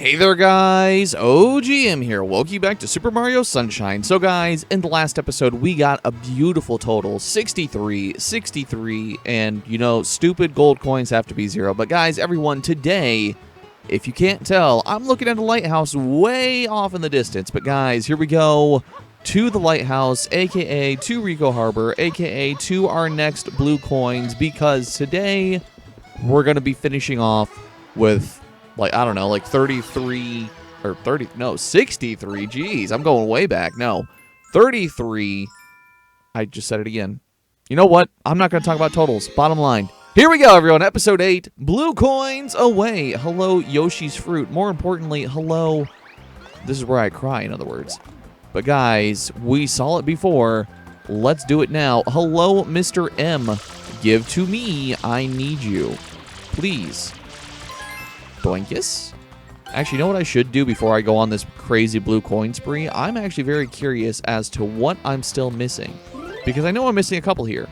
Hey there guys, OGM here, welcome you back to Super Mario Sunshine. So guys, in the last episode we got a beautiful total, 63, 63, and you know, stupid gold coins have to be 0. But guys, everyone, today, if you can't tell, I'm looking at a lighthouse way off in the distance. But guys, here we go to the lighthouse, aka to Rico Harbor, aka to our next blue coins, because today we're going to be finishing off with, like, I don't know, like 33 or 30, no, 63. Jeez, I'm going way back. No, 33. I just said it again. You know what? I'm not going to talk about totals. Bottom line. Here we go, everyone. Episode 8. Blue coins away. Hello, Yoshi's Fruit. More importantly, hello. This is where I cry, in other words. But guys, we saw it before. Let's do it now. Hello, Mr. M. Give to me. I need you. Please. Doinkus. Actually, you know what I should do before I go on this crazy blue coin spree? I'm actually very curious as to what I'm still missing. Because I know I'm missing a couple here.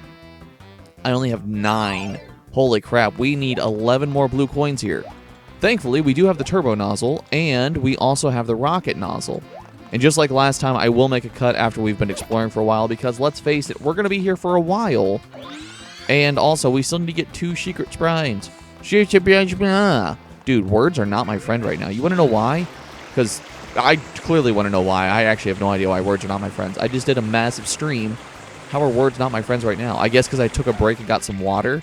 I only have 9. Holy crap, we need 11 more blue coins here. Thankfully, we do have the turbo nozzle, and we also have the rocket nozzle. And just like last time, I will make a cut after we've been exploring for a while, because let's face it, we're going to be here for a while. And also, we still need to get 2 secret sprites. Dude, words are not my friend right now. You want to know why? Because I clearly want to know why. I actually have no idea why words are not my friends. I just did a massive stream. How are words not my friends right now? I guess because I took a break and got some water.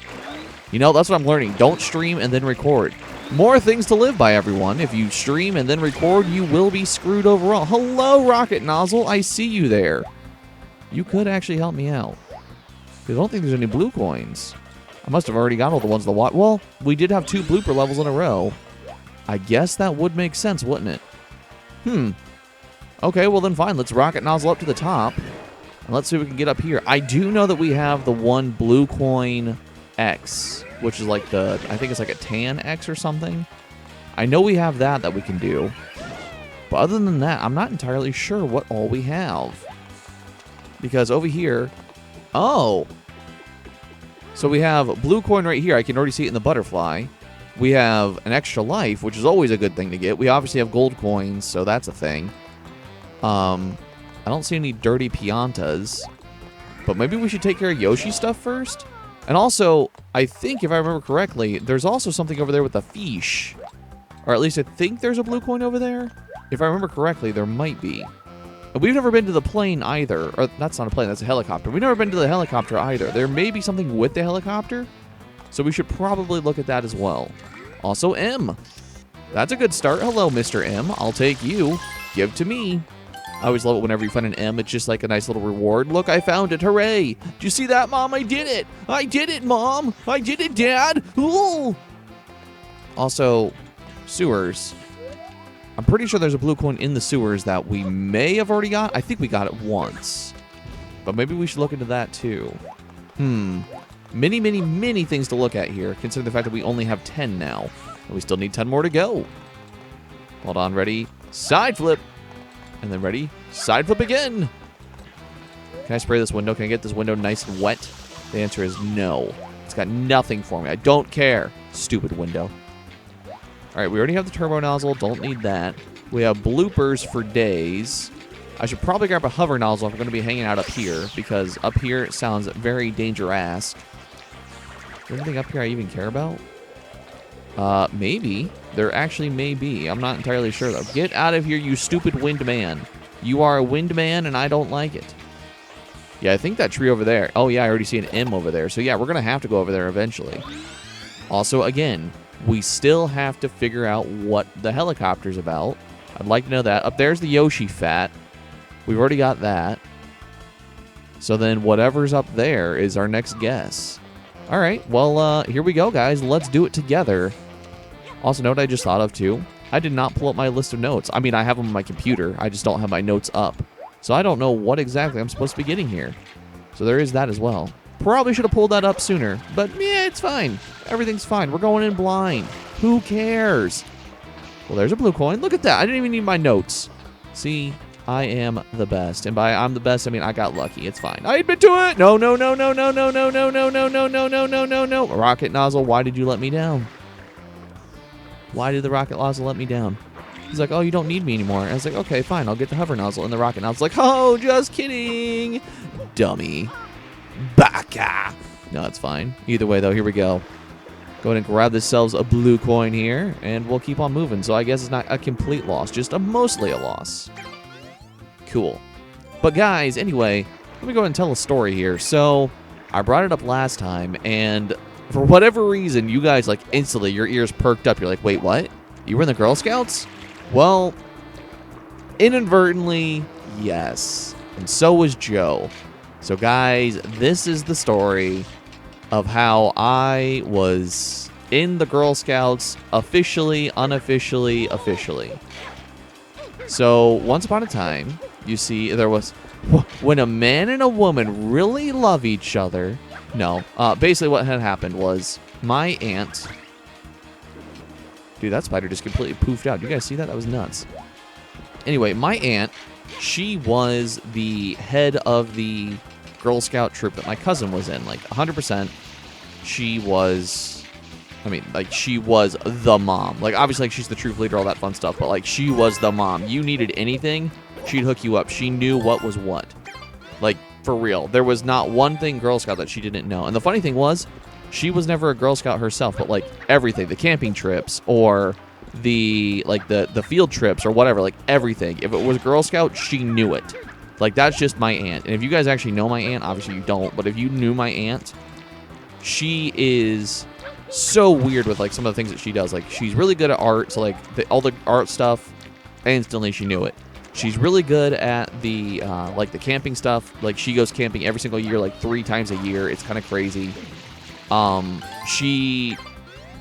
You know, that's what I'm learning. Don't stream and then record. More things to live by, everyone. If you stream and then record, you will be screwed overall. Hello, Rocket Nozzle. I see you there. You could actually help me out. I don't think there's any blue coins. I must have already got all the ones that well, we did have 2 blooper levels in a row. I guess that would make sense, wouldn't it? Okay, well then fine. Let's rocket nozzle up to the top. And let's see if we can get up here. I do know that we have the one blue coin X, which is like the, I think it's like a tan X or something. I know we have that we can do. But other than that, I'm not entirely sure what all we have. Because over here, oh, so we have a blue coin right here. I can already see it in the butterfly. We have an extra life, which is always a good thing to get. We obviously have gold coins, so that's a thing. I don't see any dirty piantas. But maybe we should take care of Yoshi stuff first? And also, I think, if I remember correctly, there's also something over there with the fish. Or at least I think there's a blue coin over there. If I remember correctly, there might be. We've never been to the plane either. Or that's not a plane, that's a helicopter. We've never been to the helicopter either. There may be something with the helicopter. So we should probably look at that as well. Also, M. That's a good start. Hello, Mr. M. I'll take you. Give to me. I always love it whenever you find an M. It's just like a nice little reward. Look, I found it. Hooray. Did you see that, Mom? I did it. I did it, Mom. I did it, Dad. Ooh. Also, sewers. I'm pretty sure there's a blue coin in the sewers that we may have already got. I think we got it once. But maybe we should look into that too. Many, many, many things to look at here, considering the fact that we only have 10 now. And we still need 10 more to go. Hold on, ready? Side flip. And then ready? Side flip again. Can I spray this window? Can I get this window nice and wet? The answer is no. It's got nothing for me. I don't care. Stupid window. All right, we already have the turbo nozzle. Don't need that. We have bloopers for days. I should probably grab a hover nozzle if we're going to be hanging out up here, because up here it sounds very dangerous. Is there anything up here I even care about? Maybe. There actually may be. I'm not entirely sure, though. Get out of here, you stupid wind man. You are a wind man, and I don't like it. Yeah, I think that tree over there. Oh, yeah, I already see an M over there. So, yeah, we're going to have to go over there eventually. Also, again, we still have to figure out what the helicopter's about. I'd like to know that. Up there's the Yoshi Fat. We've already got that. So then whatever's up there is our next guess. All right, well, here we go, guys. Let's do it together. Also, know what I just thought of, too? I did not pull up my list of notes. I mean, I have them on my computer. I just don't have my notes up. So I don't know what exactly I'm supposed to be getting here. So there is that as well. Probably should have pulled that up sooner, but yeah, it's fine. Everything's fine. We're going in blind. Who cares? Well, there's a blue coin. Look at that. I didn't even need my notes. See, I am the best. And by I'm the best, I mean I got lucky. It's fine. I admit to it. No, no, no, no, no, no, no, no, no, no, no, no, no, no, no, no. Rocket nozzle, why did you let me down? Why did the rocket nozzle let me down? He's like, oh, you don't need me anymore. And I was like, okay, fine. I'll get the hover nozzle and the rocket nozzle. Like, oh, just kidding. Dummy. Baka. No, it's fine. Either way, though, here we go. Go ahead and grab ourselves a blue coin here, and we'll keep on moving. So I guess it's not a complete loss, just mostly a loss. Cool. But guys, anyway, let me go ahead and tell a story here. So I brought it up last time, and for whatever reason, you guys, like, instantly, your ears perked up. You're like, wait, what? You were in the Girl Scouts? Well, inadvertently, yes. And so was Joe. So guys, this is the story of how I was in the Girl Scouts officially, unofficially, officially. So once upon a time, you see, there was, when a man and a woman really love each other. No, basically what had happened was my aunt. Dude, that spider just completely poofed out. You guys see that? That was nuts. Anyway, my aunt, she was the head of the Girl Scout troop that my cousin was in, like 100%. She was, I mean, like, she was the mom. Like, obviously, like, she's the troop leader, all that fun stuff, but, like, she was the mom. You needed anything, she'd hook you up. She knew what was what. Like, for real. There was not one thing Girl Scout that she didn't know. And the funny thing was, she was never a Girl Scout herself, but, like, everything, the camping trips or the, like, the field trips or whatever, like, everything. If it was Girl Scout, she knew it. Like, that's just my aunt. And if you guys actually know my aunt, obviously you don't, but if you knew my aunt, she is so weird with, like, some of the things that she does. Like, she's really good at art, so, like, all the art stuff, instantly she knew it. She's really good at the, like, the camping stuff. Like, she goes camping every single year, like, 3 times a year. It's kind of crazy.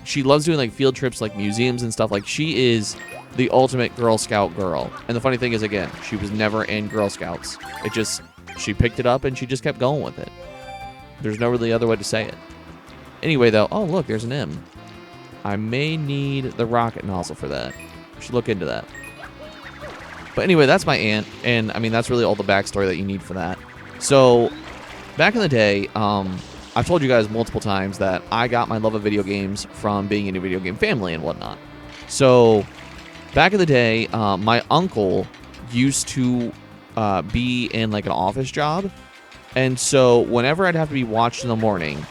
She loves doing, like, field trips, like, museums and stuff. Like, she is the ultimate Girl Scout girl. And the funny thing is, again, she was never in Girl Scouts. It just, she picked it up and she just kept going with it. There's no really other way to say it. Anyway, though, oh, look, there's an M. I may need the rocket nozzle for that. I should look into that. But anyway, that's my aunt, and, I mean, that's really all the backstory that you need for that. So, back in the day, I've told you guys multiple times that I got my love of video games from being in a video game family and whatnot. So, back in the day, my uncle used to be in, like, an office job. And so, whenever I'd have to be watched in the morning,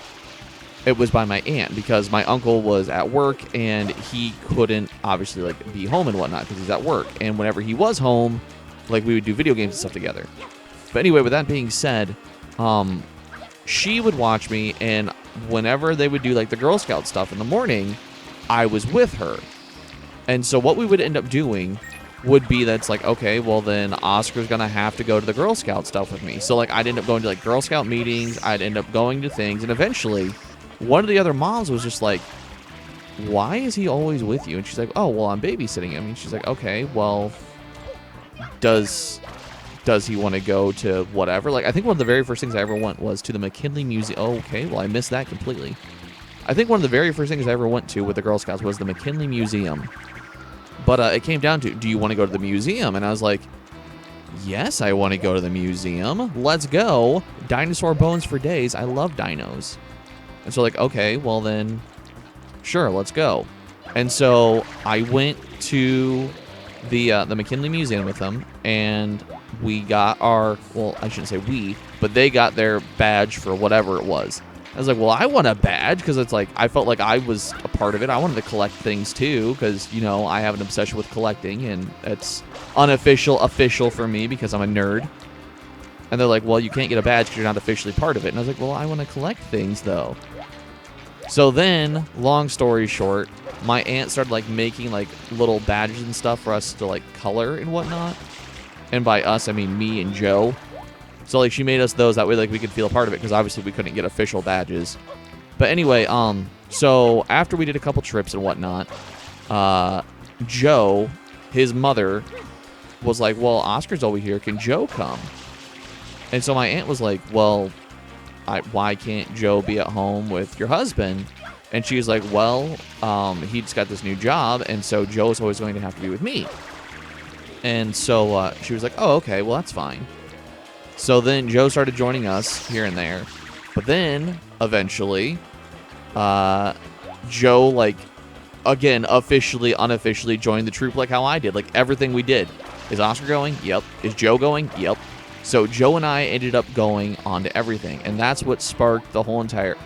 it was by my aunt, because my uncle was at work and he couldn't, obviously, like, be home and whatnot because he's at work. And whenever he was home, like, we would do video games and stuff together. But anyway, with that being said, she would watch me, and whenever they would do, like, the Girl Scout stuff in the morning, I was with her. And so what we would end up doing would be that's like, okay, well, then Oscar's gonna have to go to the Girl Scout stuff with me. So, like, I'd end up going to, like, Girl Scout meetings, I'd end up going to things, and eventually one of the other moms was just like, why is he always with you? And she's like, oh, well, I'm babysitting him. And she's like, okay, well, does he want to go to whatever? Like, I think one of the very first things I ever went was to the McKinley Museum. Oh, okay, well, I missed that completely. I think one of the very first things I ever went to with the Girl Scouts was the McKinley Museum. But it came down to, do you want to go to the museum? And I was like, yes, I want to go to the museum. Let's go. Dinosaur bones for days. I love dinos. And so, like, okay, well then, sure, let's go. And so I went to the McKinley Museum with them, and we got our, well, I shouldn't say we, but they got their badge for whatever it was. I was like, well, I want a badge, because it's like, I felt like I was a part of it. I wanted to collect things too, because, you know, I have an obsession with collecting, and it's unofficial, official for me, because I'm a nerd. And they're like, well, you can't get a badge because you're not officially part of it. And I was like, well, I want to collect things, though. So then, long story short, my aunt started, like, making, like, little badges and stuff for us to, like, color and whatnot. And by us, I mean me and Joe. So, like, she made us those. That way, like, we could feel a part of it, because obviously we couldn't get official badges. But anyway, so after we did a couple trips and whatnot, Joe, his mother, was like, well, Oscar's over here. Can Joe come? And so my aunt was like, well, why can't Joe be at home with your husband? And she was like, well, he just got this new job, and so Joe's always going to have to be with me. And so she was like, oh, okay, well, that's fine. So then Joe started joining us here and there. But then, eventually, Joe, like, again, officially, unofficially joined the troop like how I did. Like, everything we did. Is Oscar going? Yep. Is Joe going? Yep. So Joe and I ended up going on to everything, and that's what sparked the whole entire...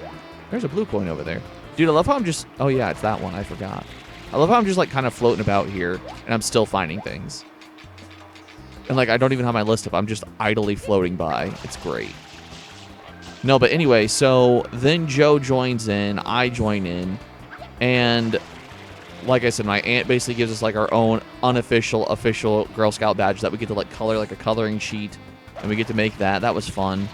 There's a blue coin over there. Dude, I love how I'm just... Oh, yeah, it's that one. I forgot. I love how I'm just, like, kind of floating about here, and I'm still finding things. And, like, I don't even have my list up. I'm just idly floating by. It's great. No, but anyway, so then Joe joins in, I join in, and like I said, my aunt basically gives us like our own unofficial, official Girl Scout badge that we get to like color like a coloring sheet, and we get to make that. That was fun.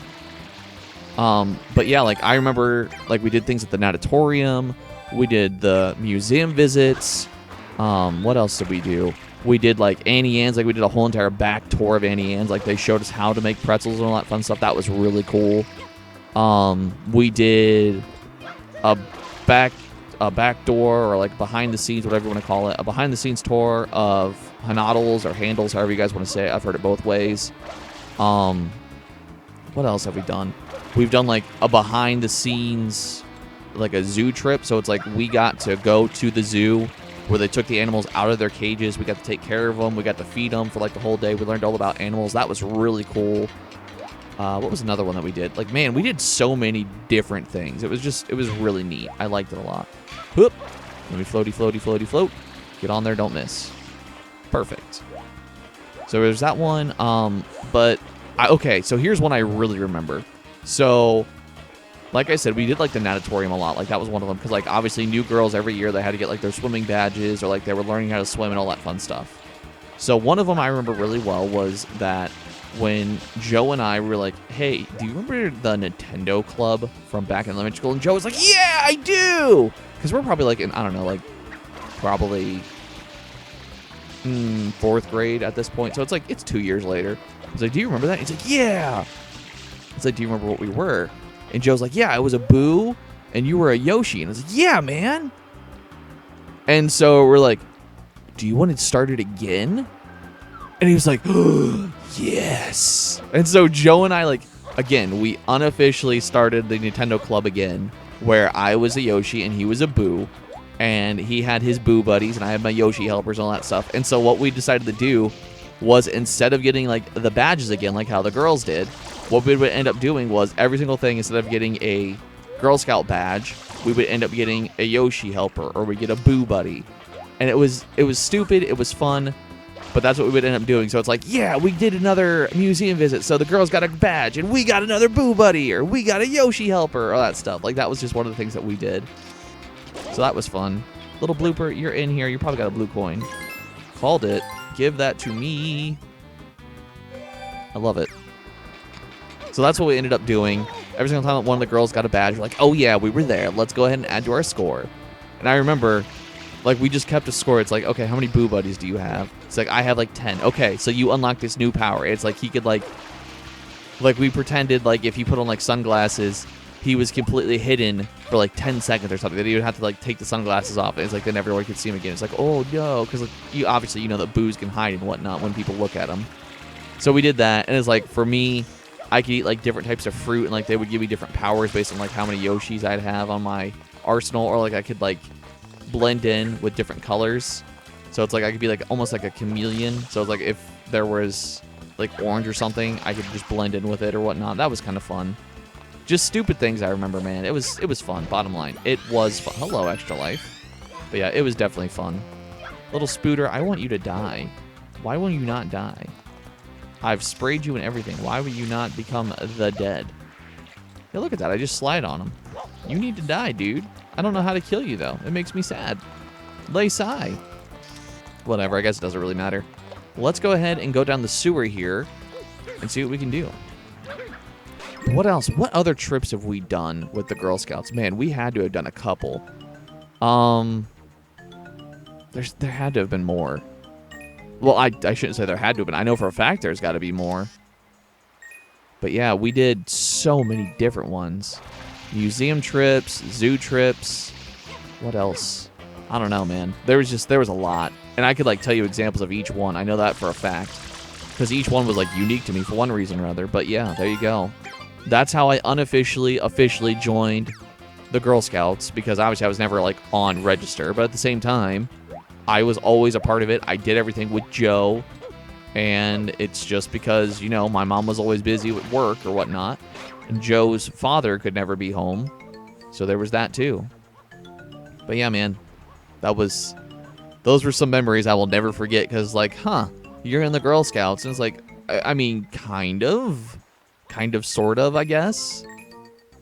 But yeah, like I remember like we did things at the natatorium, we did the museum visits. What else did we do? We did like Annie Ann's, like we did a whole entire back tour of Annie Ann's, like they showed us how to make pretzels and all that fun stuff. That was really cool. We did a back door, or like behind the scenes, whatever you want to call it, a behind the scenes tour of Hanadals or Handles, however you guys want to say it. I've heard it both ways. What else have we done? We've done like a behind the scenes, like a zoo trip. So it's like we got to go to the zoo where they took the animals out of their cages. We got to take care of them. We got to feed them for like the whole day. We learned all about animals. That was really cool. What was another one that we did? Like, man, we did so many different things. It was really neat. I liked it a lot. Whoop. Let me floaty, floaty, floaty, float. Get on there, don't miss. Perfect. So there's that one. Okay, so here's one I really remember. So, like I said, we did like the natatorium a lot. Like, that was one of them. Because, like, obviously, new girls every year, they had to get like their swimming badges, or like they were learning how to swim and all that fun stuff. So one of them I remember really well was that when Joe and I were like, hey, do you remember the Nintendo Club from back in elementary school? And Joe was like, yeah, I do! Because we're probably like in, I don't know, like probably 4th grade at this point. So it's like, it's 2 years later. I was like, do you remember that? He's like, yeah. It's like, do you remember what we were? And Joe's like, yeah, I was a Boo and you were a Yoshi. And I was like, yeah, man. And so we're like, do you want to start it again? And he was like, oh, yes. And so Joe and I, like, again, we unofficially started the Nintendo Club again, where I was a Yoshi and he was a Boo, and he had his Boo buddies and I had my Yoshi helpers and all that stuff. And so what we decided to do was, instead of getting like the badges again, like how the girls did, what we would end up doing was every single thing, instead of getting a Girl Scout badge, we would end up getting a Yoshi helper, or we get a Boo buddy. And it was stupid, it was fun, but that's what we would end up doing. So it's like, yeah, we did another museum visit, so the girls got a badge, and we got another Boo buddy, or we got a Yoshi helper, all that stuff. Like, that was just one of the things that we did. So that was fun. Little blooper, you're in here, you probably got a blue coin. Called it. Give that to me. I love it. So that's what we ended up doing. Every single time that one of the girls got a badge, we're like, oh yeah, we were there. Let's go ahead and add to our score. And I remember, like, we just kept a score. It's like, okay, how many Boo buddies do you have? It's like, I have like 10. Okay, so you unlock this new power. It's like he could like we pretended like if he put on like sunglasses, he was completely hidden for like 10 seconds or something. That he would have to like take the sunglasses off. And it's like then everyone could see him again. It's like, oh no, because like, you obviously you know that Boos can hide and whatnot when people look at him. So we did that, and it's like, for me, I could eat like different types of fruit, and like they would give me different powers based on like how many Yoshis I'd have on my arsenal, or like I could like blend in with different colors. So it's like I could be like almost like a chameleon. So it's like if there was like orange or something, I could just blend in with it or whatnot. That was kind of fun. Just stupid things I remember, man. It was fun. Bottom line, it was fun. Hello, Extra Life. But yeah, it was definitely fun. Little Spooter, I want you to die. Why will you not die? I've sprayed you and everything. Why would you not become the dead? Hey, look at that. I just slide on him. You need to die, dude. I don't know how to kill you, though. It makes me sad. Lay sigh. Whatever. I guess it doesn't really matter. Let's go ahead and go down the sewer here and see what we can do. What else? What other trips have we done with the Girl Scouts? Man, we had to have done a couple. There had to have been more. Well, I shouldn't say there had to have been. I know for a fact there's got to be more. But yeah, we did so many different ones. Museum trips, zoo trips. What else? I don't know, man. There was a lot. And I could like tell you examples of each one. I know that for a fact. Because each one was like unique to me for one reason or other. But yeah, there you go. That's how I officially joined the Girl Scouts because obviously I was never like on register, but at the same time, I was always a part of it. I did everything with Joe, and it's just because, you know, my mom was always busy with work or whatnot, and Joe's father could never be home, so there was that too. But yeah, man, those were some memories I will never forget because, like, you're in the Girl Scouts, and it's like, I mean, kind of, sort of, I guess.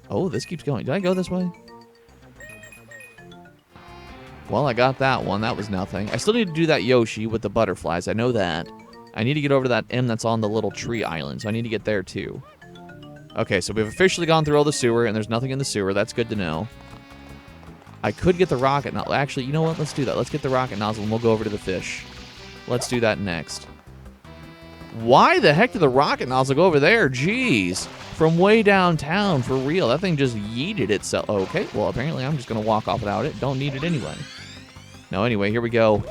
Oh, this keeps going. Did I go this way? Well, I got that one. That was nothing. I still need to do that Yoshi with the butterflies. I know that. I need to get over to that M that's on the little tree island, so I need to get there too. Okay, so we've officially gone through all the sewer, and there's nothing in the sewer. That's good to know. I could get the rocket nozzle. Actually, you know what? Let's do that. Let's get the rocket nozzle, and we'll go over to the fish. Let's do that next. Why the heck did the rocket nozzle go over there? Jeez. From way downtown, for real. That thing just yeeted itself. Okay, well, apparently I'm just going to walk off without it. Don't need it anyway. No, anyway, here we go.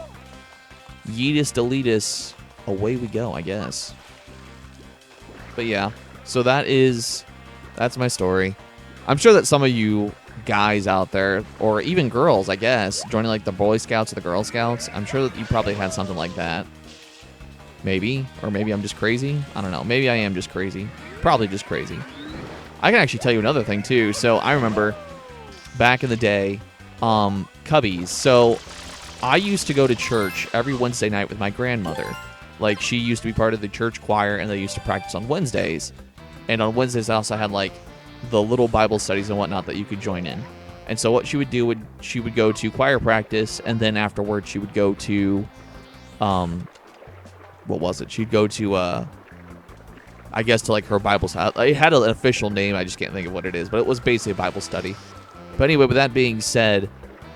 Yeetus deletus. Away we go, I guess. But yeah, so that's my story. I'm sure that some of you guys out there, or even girls, I guess, joining like the Boy Scouts or the Girl Scouts, I'm sure that you probably had something like that. Maybe. Or maybe I'm just crazy. I don't know. Maybe I am just crazy. Probably just crazy. I can actually tell you another thing, too. So I remember back in the day, Cubbies. So I used to go to church every Wednesday night with my grandmother. Like, she used to be part of the church choir, and they used to practice on Wednesdays. And on Wednesdays, I also had, like, the little Bible studies and whatnot that you could join in. And so what she would do, she would go to choir practice, and then afterwards she would go to, what was it? She'd go to, I guess, to like her Bible study. It had an official name. I just can't think of what it is, but it was basically a Bible study. But anyway, with that being said,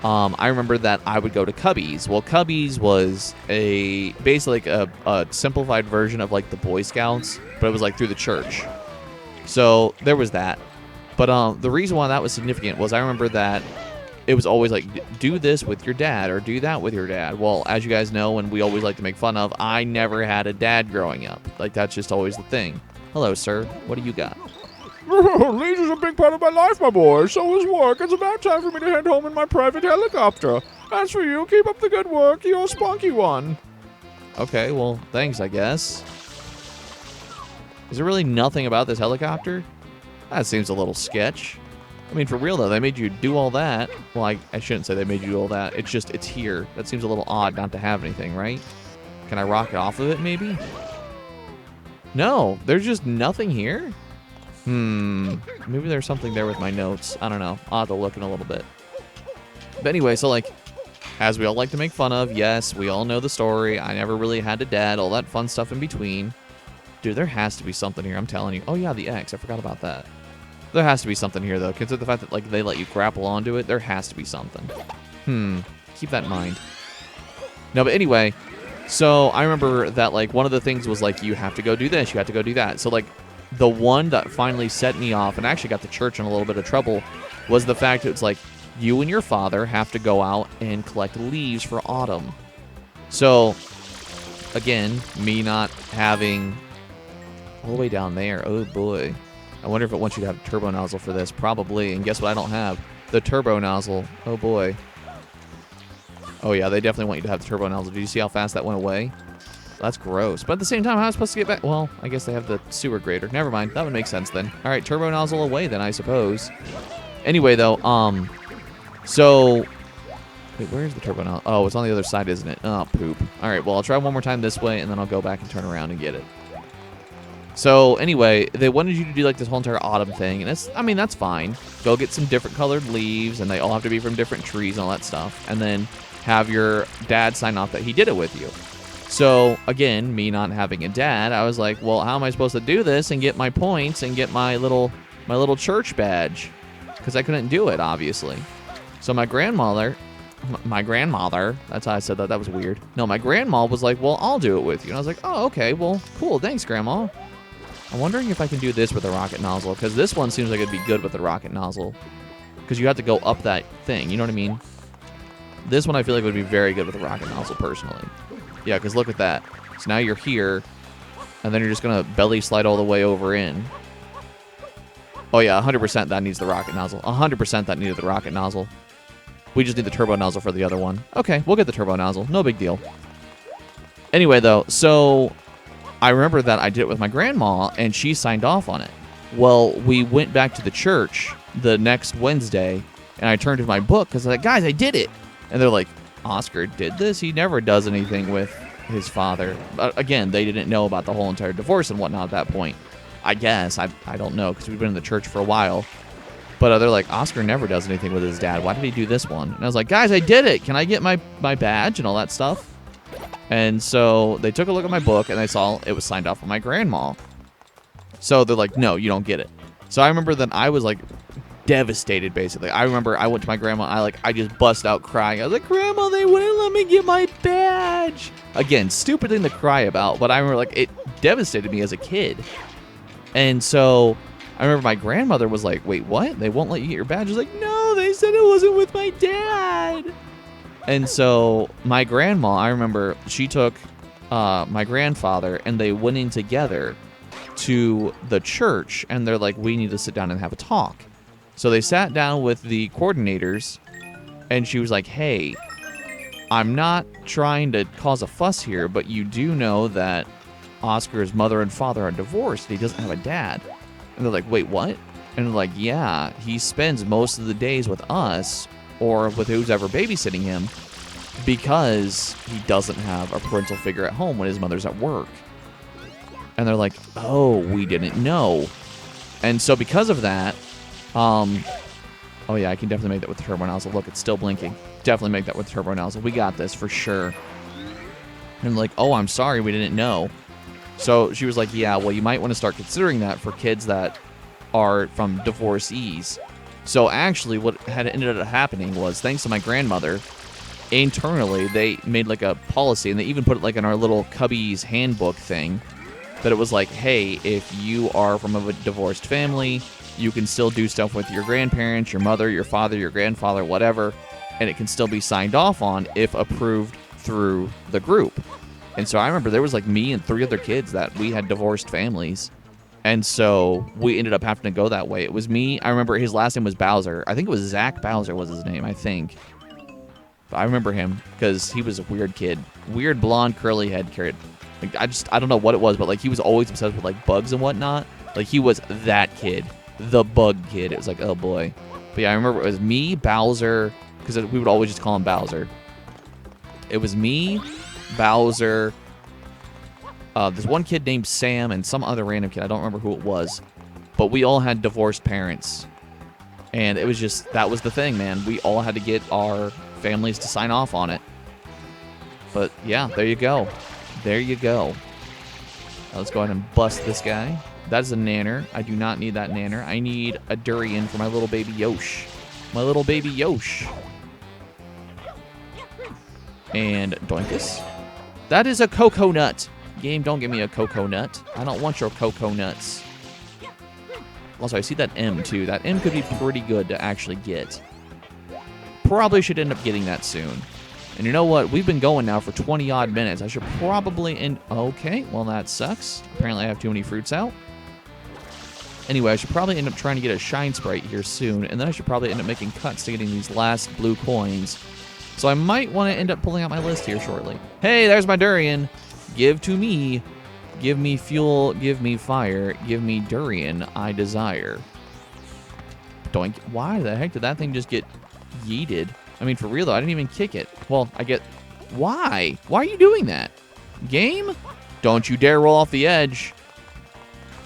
I remember that I would go to Cubbies. Well, Cubbies was basically like a simplified version of like the Boy Scouts, but it was like through the church. So there was that. But the reason why that was significant was I remember that it was always like, do this with your dad or do that with your dad. Well, as you guys know, and we always like to make fun of, I never had a dad growing up. Like, that's just always the thing. Hello, sir. What do you got? Leisure's a big part of my life, my boy. So is work. It's about time for me to head home in my private helicopter. As for you, keep up the good work. You're a spunky one. Okay, well, thanks, I guess. Is there really nothing about this helicopter? That seems a little sketch. I mean, for real, though, they made you do all that. Well, I shouldn't say they made you do all that. It's just, it's here. That seems a little odd not to have anything, right? Can I rocket off of it, maybe? No, there's just nothing here? Maybe there's something there with my notes. I don't know. I'll have to look in a little bit. But anyway, so, like, as we all like to make fun of, yes, we all know the story. I never really had a dad, all that fun stuff in between. Dude, there has to be something here, I'm telling you. Oh, yeah, the X. I forgot about that. There has to be something here, though. Consider the fact that, like, they let you grapple onto it. There has to be something. Keep that in mind. No, but anyway, so I remember that, like, one of the things was, like, you have to go do this, you have to go do that. So, like, the one that finally set me off and actually got the church in a little bit of trouble was the fact that it's like, you and your father have to go out and collect leaves for autumn. So, again, me not having all the way down there. Oh, boy. I wonder if it wants you to have a turbo nozzle for this. Probably. And guess what I don't have? The turbo nozzle. Oh, boy. Oh, yeah, they definitely want you to have the turbo nozzle. Did you see how fast that went away? That's gross. But at the same time, how am I supposed to get back? Well, I guess they have the sewer grader. Never mind. That would make sense then. All right, turbo nozzle away then, I suppose. Anyway, though, so... Wait, where's the turbo nozzle? Oh, it's on the other side, isn't it? Oh, poop. All right, well, I'll try one more time this way, and then I'll go back and turn around and get it. So, anyway, they wanted you to do, like, this whole entire autumn thing, and it's, I mean, that's fine. Go get some different colored leaves, and they all have to be from different trees and all that stuff, and then have your dad sign off that he did it with you. So, again, me not having a dad, I was like, well, how am I supposed to do this and get my points and get my little church badge? Because I couldn't do it, obviously. So my grandmother, that's how I said that. That was weird. No, my grandma was like, well, I'll do it with you. And I was like, oh, okay, well, cool. Thanks, Grandma. I'm wondering if I can do this with a rocket nozzle, because this one seems like it'd be good with a rocket nozzle, because you have to go up that thing, you know what I mean? This one I feel like would be very good with a rocket nozzle, personally. Yeah, because look at that. So now you're here, and then you're just going to belly slide all the way over in. Oh, yeah, 100% that needs the rocket nozzle. 100% that needed the rocket nozzle. We just need the turbo nozzle for the other one. Okay, we'll get the turbo nozzle. No big deal. Anyway, though, so I remember that I did it with my grandma, and she signed off on it. Well, we went back to the church the next Wednesday, and I turned to my book because I was like, guys, I did it. And they're like, Oscar did this? He never does anything with his father. But again, they didn't know about the whole entire divorce and whatnot at that point. I guess. I don't know because we've been in the church for a while. But they're like, Oscar never does anything with his dad. Why did he do this one? And I was like, guys, I did it. Can I get my badge and all that stuff? And so they took a look at my book, and they saw it was signed off by my grandma. So they're like, no, you don't get it. So I remember that I was, like, devastated, basically. I remember I went to my grandma. I just bust out crying. I was like, Grandma, they wouldn't let me get my badge. Again, stupid thing to cry about. But I remember, like, it devastated me as a kid. And so I remember my grandmother was like, wait, what? They won't let you get your badge? I was like, no, they said it wasn't with my dad. And so my grandma, I remember she took my grandfather, and they went in together to the church, and they're like, we need to sit down and have a talk. So they sat down with the coordinators, and she was like, hey, I'm not trying to cause a fuss here, but you do know that Oscar's mother and father are divorced. He doesn't have a dad. And they're like, wait, what? And they're like, yeah, he spends most of the days with us or with who's ever babysitting him because he doesn't have a parental figure at home when his mother's at work. And they're like, oh, we didn't know. And so because of that, oh yeah, I can definitely make that with the turbo nozzle. Look, it's still blinking. Definitely make that with the turbo nozzle. We got this for sure. And like, oh, I'm sorry, we didn't know. So she was like, yeah, well, you might want to start considering that for kids that are from divorcees. So actually what had ended up happening was, thanks to my grandmother, internally they made like a policy, and they even put it like in our little Cubby's handbook thing, that it was like, hey, if you are from a divorced family, you can still do stuff with your grandparents, your mother, your father, your grandfather, whatever, and it can still be signed off on if approved through the group. And so I remember there was like me and 3 other kids that we had divorced families. And so we ended up having to go that way. It was me. I remember his last name was Bowser. I think it was Zach Bowser was his name, I think. But I remember him because he was a weird kid. Weird blonde curly head carrot. Like, I don't know what it was, but like he was always obsessed with like bugs and whatnot. Like he was that kid. The bug kid. It was like, oh boy. But yeah, I remember it was me, Bowser, because we would always just call him Bowser. It was me, Bowser, this one kid named Sam, and some other random kid. I don't remember who it was. But we all had divorced parents. And it was just, that was the thing, man. We all had to get our families to sign off on it. But yeah, there you go. There you go. Now let's go ahead and bust this guy. That's a nanner. I do not need that nanner. I need a durian for my little baby Yosh. My little baby Yosh. And Doinkus. That is a cocoa nut. Game, don't give me a cocoa nut. I don't want your cocoa nuts. Also, I see that M too. That M could be pretty good to actually get. Probably should end up getting that soon. And you know what? We've been going now for 20 odd minutes. I should probably end... Okay, well that sucks. Apparently I have too many fruits out. Anyway, I should probably end up trying to get a Shine Sprite here soon. And then I should probably end up making cuts to getting these last blue coins. So I might want to end up pulling out my list here shortly. Hey, there's my durian. Give to me. Give me fuel. Give me fire. Give me durian I desire. Doink. Why the heck did that thing just get yeeted? I mean, for real though, I didn't even kick it. Well, I get... Why? Why are you doing that? Game? Don't you dare roll off the edge.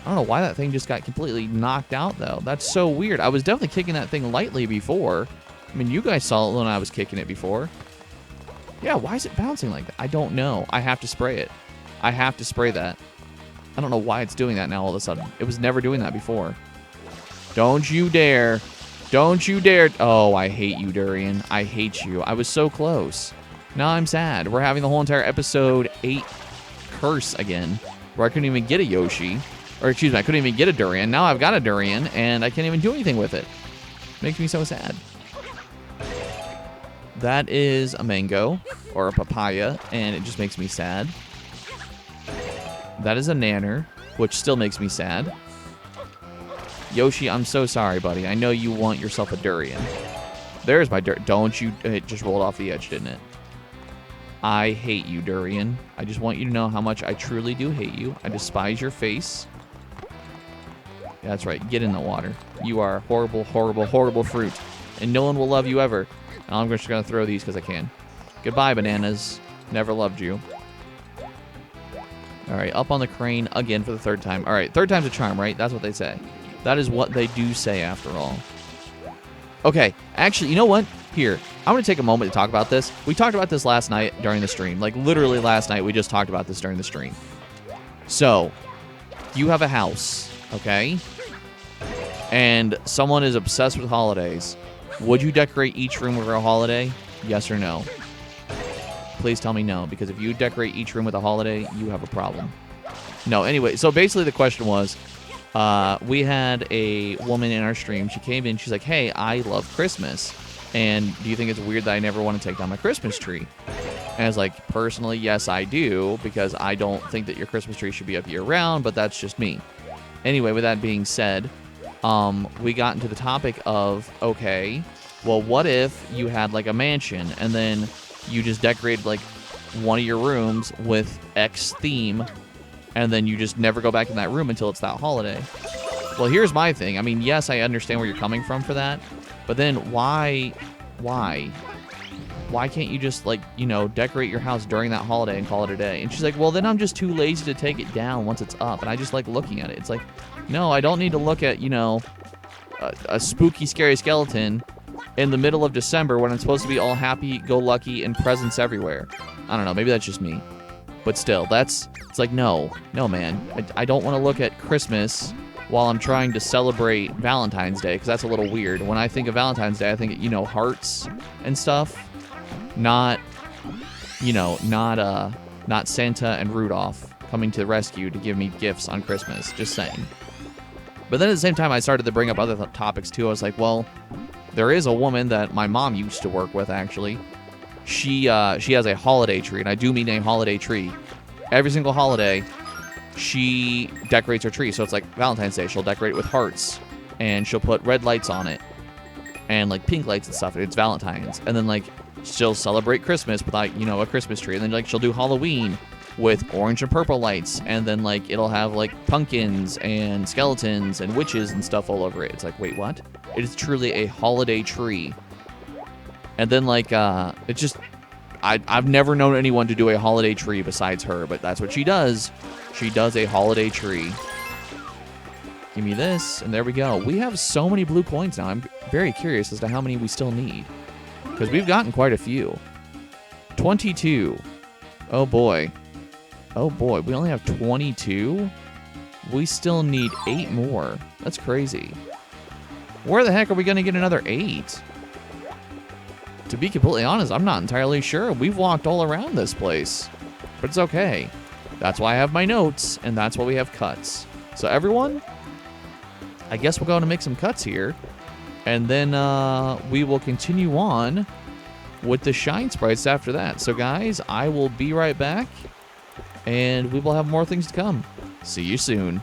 I don't know why that thing just got completely knocked out, though. That's so weird. I was definitely kicking that thing lightly before. I mean, you guys saw it when I was kicking it before. Yeah, why is it bouncing like that? I don't know. I have to spray it. I have to spray that. I don't know why it's doing that now all of a sudden. It was never doing that before. Don't you dare. Don't you dare. Oh, I hate you, Durian. I hate you. I was so close. Now I'm sad. We're having the whole entire episode 8 curse again, where I couldn't even get a Yoshi. Or excuse me, I couldn't even get a Durian. Now I've got a Durian, and I can't even do anything with it. Makes me so sad. That is a mango, or a papaya, and it just makes me sad. That is a nanner, which still makes me sad. Yoshi, I'm so sorry, buddy. I know you want yourself a durian. There's my Don't you... It just rolled off the edge, didn't it? I hate you, durian. I just want you to know how much I truly do hate you. I despise your face. Yeah, that's right. Get in the water. You are horrible, horrible, horrible fruit. And no one will love you ever. And I'm just going to throw these because I can. Goodbye, bananas. Never loved you. All right, up on the crane again for the third time. All right, third time's a charm, right? That's what they say. That is what they do say after all. Okay, actually, you know what? Here, I'm going to take a moment to talk about this. We talked about this last night during the stream. Like, literally last night, we just talked about this during the stream. So, you have a house, okay? And someone is obsessed with holidays. Would you decorate each room with a holiday? Yes or no? Please tell me no, because if you decorate each room with a holiday, you have a problem. No, anyway, so basically the question was, we had a woman in our stream. She came in, she's like, hey, I love Christmas. And do you think it's weird that I never want to take down my Christmas tree? And I was like, personally, yes, I do, because I don't think that your Christmas tree should be up year-round, but that's just me. Anyway, with that being said, we got into the topic of, okay, well, what if you had, like, a mansion, and then you just decorated, like, one of your rooms with X theme, and then you just never go back in that room until it's that holiday? Well, here's my thing. I mean, yes, I understand where you're coming from for that, but then why can't you just, like, you know, decorate your house during that holiday and call it a day? And she's like, well, then I'm just too lazy to take it down once it's up, and I just like looking at it. It's like, no, I don't need to look at, you know, a spooky, scary skeleton in the middle of December when I'm supposed to be all happy-go-lucky and presents everywhere. I don't know, maybe that's just me. But still, it's like, no, man. I don't want to look at Christmas while I'm trying to celebrate Valentine's Day, because that's a little weird. When I think of Valentine's Day, I think, you know, hearts and stuff. Not Santa and Rudolph coming to the rescue to give me gifts on Christmas. Just saying. But then at the same time, I started to bring up other topics too. I was like, well, there is a woman that my mom used to work with, actually. She has a holiday tree, and I do mean a holiday tree. Every single holiday, she decorates her tree. So it's like Valentine's Day, she'll decorate it with hearts, and she'll put red lights on it, and like pink lights and stuff. And it's Valentine's, and then like she'll celebrate Christmas with, like, you know, a Christmas tree, and then like she'll do Halloween with orange and purple lights, and then like it'll have like pumpkins and skeletons and witches and stuff all over it. It's like, wait, what? It is truly a holiday tree. And then like it's just I've never known anyone to do a holiday tree besides her, but that's what she does. She does a holiday tree. Give me this, and there we go. We have so many blue coins now. I'm very curious as to how many we still need, because we've gotten quite a few. 22. Oh boy. Oh boy, we only have 22? We still need 8 more. That's crazy. Where the heck are we going to get another 8? To be completely honest, I'm not entirely sure. We've walked all around this place. But it's okay. That's why I have my notes, and that's why we have cuts. So everyone, I guess we're going to make some cuts here. And then we will continue on with the shine sprites after that. So guys, I will be right back, and we will have more things to come. See you soon.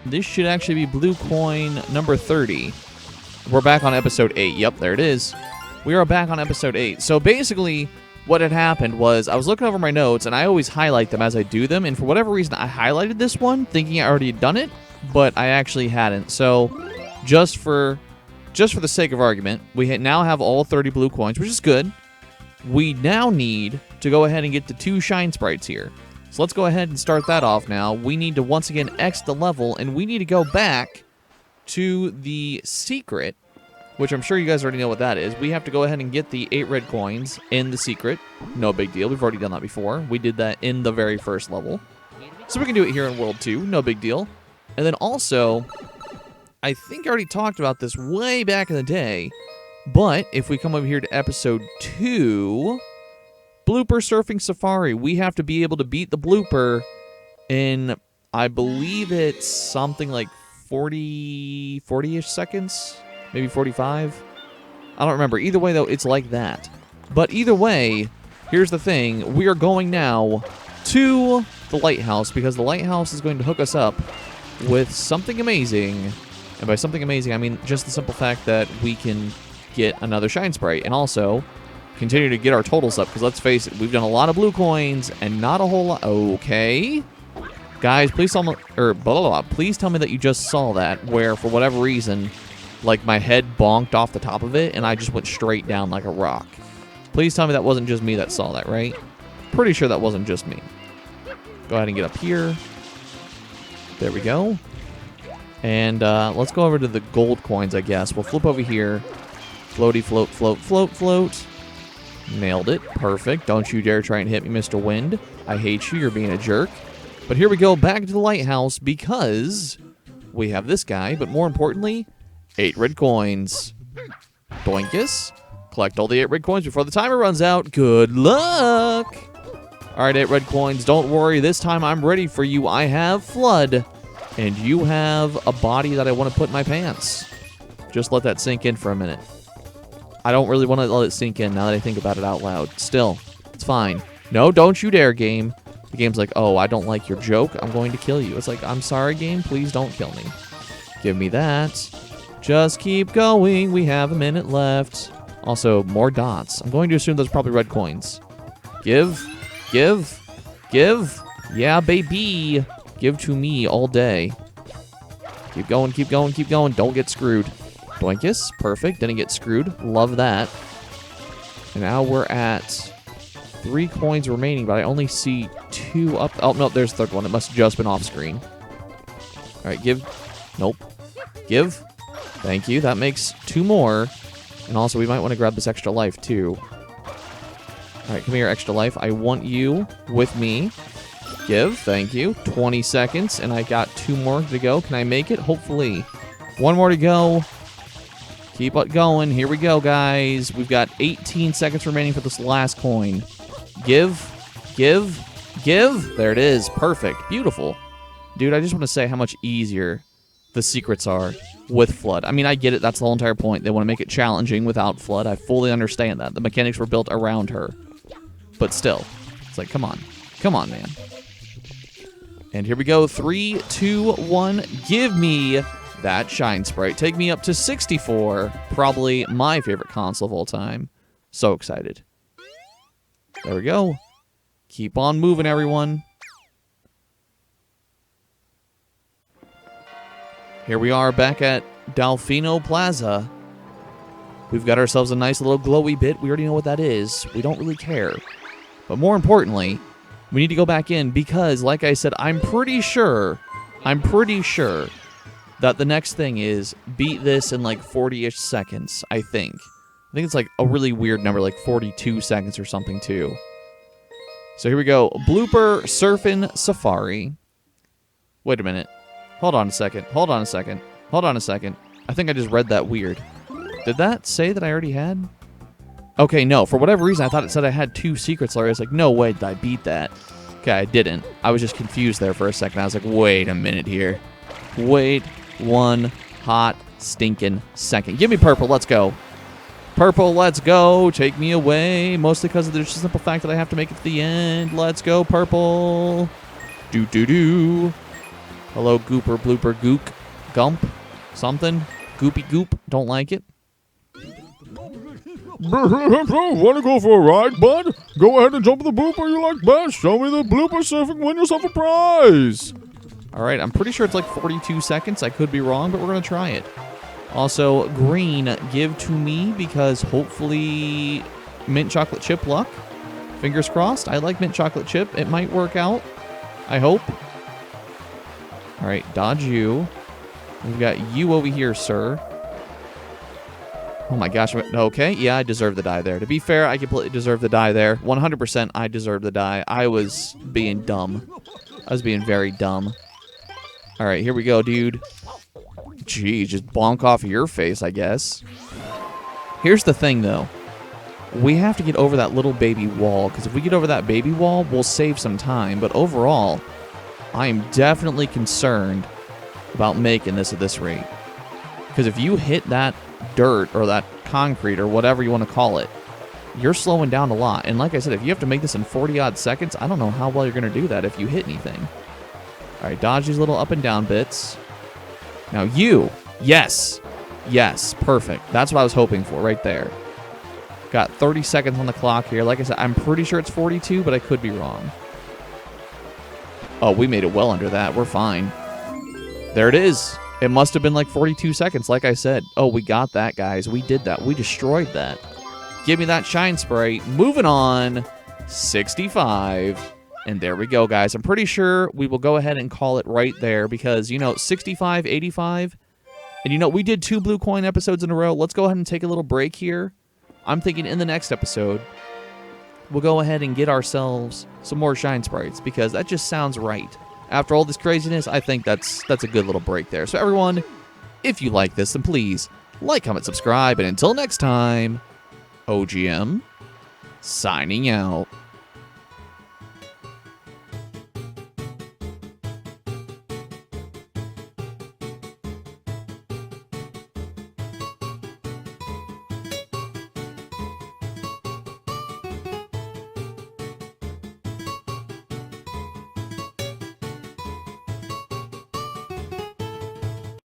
This should actually be blue coin number 30. We're back on episode 8. Yep, there it is. We are back on episode 8. So basically, what had happened was I was looking over my notes, and I always highlight them as I do them, and for whatever reason, I highlighted this one thinking I already had done it, but I actually hadn't. So just for the sake of argument, we now have all 30 blue coins, which is good. We now need to go ahead and get the 2 shine sprites here. So let's go ahead and start that off now. We need to once again X the level, and we need to go back to the secret, which I'm sure you guys already know what that is. We have to go ahead and get the 8 red coins in the secret. No big deal. We've already done that before. We did that in the very first level. So we can do it here in World 2. No big deal. And then also, I think I already talked about this way back in the day, but if we come over here to episode 2... Blooper Surfing Safari. We have to be able to beat the blooper in, I believe it's something like 40-ish seconds? Maybe 45? I don't remember. Either way, though, it's like that. But either way, here's the thing. We are going now to the lighthouse because the lighthouse is going to hook us up with something amazing. And by something amazing, I mean just the simple fact that we can get another shine sprite. And also continue to get our totals up, because let's face it, we've done a lot of blue coins and not a whole lot. Okay, guys, please tell me, or blah, blah, blah, please tell me that you just saw that, where for whatever reason, like my head bonked off the top of it and I just went straight down like a rock. Please tell me that wasn't just me that saw that, right? Pretty sure that wasn't just me. Go ahead and get up here. There we go. And let's go over to the gold coins, I guess. We'll flip over here. Floaty, float, float, float, float. Nailed it. Perfect. Don't you dare try and hit me, Mr. Wind. I hate you. You're being a jerk. But here we go, back to the lighthouse, because we have this guy, but more importantly, 8 red coins. Doinkus. Collect all the 8 red coins before the timer runs out. Good luck! Alright, 8 red coins. Don't worry. This time I'm ready for you. I have Flood, and you have a body that I want to put in my pants. Just let that sink in for a minute. I don't really want to let it sink in now that I think about it out loud. Still, it's fine. No, don't you dare, game. The game's like, oh, I don't like your joke. I'm going to kill you. It's like, I'm sorry, game. Please don't kill me. Give me that. Just keep going. We have a minute left. Also, more dots. I'm going to assume those are probably red coins. Give. Give. Give. Yeah, baby. Give to me all day. Keep going, keep going, keep going. Don't get screwed. Doinkus. Perfect. Didn't get screwed. Love that. And now we're at 3 coins remaining, but I only see 2 up. Oh, no, there's the 3rd one. It must have just been off screen. All right, give. Nope. Give. Thank you. That makes 2 more. And also, we might want to grab this extra life, too. All right, come here, extra life. I want you with me. Give. Thank you. 20 seconds, and I got 2 more to go. Can I make it? Hopefully. 1 more to go. Keep it going. Here we go, guys. We've got 18 seconds remaining for this last coin. Give. Give. Give. There it is. Perfect. Beautiful. Dude, I just want to say how much easier the secrets are with Flood. I mean, I get it. That's the whole entire point. They want to make it challenging without Flood. I fully understand that. The mechanics were built around her. But still, it's like, come on. Come on, man. And here we go. 3, 2, 1. Give me that shine sprite. Take me up to 64. Probably my favorite console of all time. So excited. There we go. Keep on moving, everyone. Here we are back at Delfino Plaza. We've got ourselves a nice little glowy bit. We already know what that is. We don't really care. But more importantly, we need to go back in because, like I said, I'm pretty sure that the next thing is beat this in like 40-ish seconds, I think. I think it's like a really weird number, like 42 seconds or something, too. So here we go. Blooper Surfin' Safari. Wait a minute. Hold on a second. Hold on a second. Hold on a second. I think I just read that weird. Did that say that I already had? Okay, no. For whatever reason, I thought it said I had 2 secrets already. I was like, no way did I beat that. Okay, I didn't. I was just confused there for a second. I was like, wait a minute here. Wait 1 hot stinking second. Give me purple. Let's go. Purple, let's go. Take me away. Mostly because of the simple fact that I have to make it to the end. Let's go, purple. Do-do-do. Hello, Gooper, Blooper, Gook, Gump, something. Goopy Goop, don't like it. Want to go for a ride, bud? Go ahead and jump the blooper you like best. Show me the blooper surfing, win yourself a prize. All right, I'm pretty sure it's like 42 seconds. I could be wrong, but we're going to try it. Also, green, give to me because hopefully mint chocolate chip luck. Fingers crossed. I like mint chocolate chip. It might work out. I hope. All right, dodge you. We've got you over here, sir. Oh my gosh. Okay, yeah, I deserve the die there. To be fair, I completely deserve the die there. 100% I deserve the die. I was being dumb. I was being very dumb. All right, here we go, dude. Gee, just bonk off of your face, I guess. Here's the thing, though. We have to get over that little baby wall, because if we get over that baby wall, we'll save some time. But overall, I am definitely concerned about making this at this rate. Because if you hit that dirt or that concrete or whatever you want to call it, you're slowing down a lot. And like I said, if you have to make this in 40-odd seconds, I don't know how well you're going to do that if you hit anything. All right, dodge these little up and down bits. Now you. Yes. Yes, perfect. That's what I was hoping for right there. Got 30 seconds on the clock here. Like I said, I'm pretty sure it's 42, but I could be wrong. Oh, we made it well under that. We're fine. There it is. It must have been like 42 seconds, like I said. Oh, we got that, guys. We did that. We destroyed that. Give me that shine spray. Moving on. 65. And there we go, guys. I'm pretty sure we will go ahead and call it right there because, 65, 85. And, we did 2 blue coin episodes in a row. Let's go ahead and take a little break here. I'm thinking in the next episode, we'll go ahead and get ourselves some more shine sprites because that just sounds right. After all this craziness, I think that's a good little break there. So everyone, if you like this, then please like, comment, subscribe. And until next time, OGM signing out.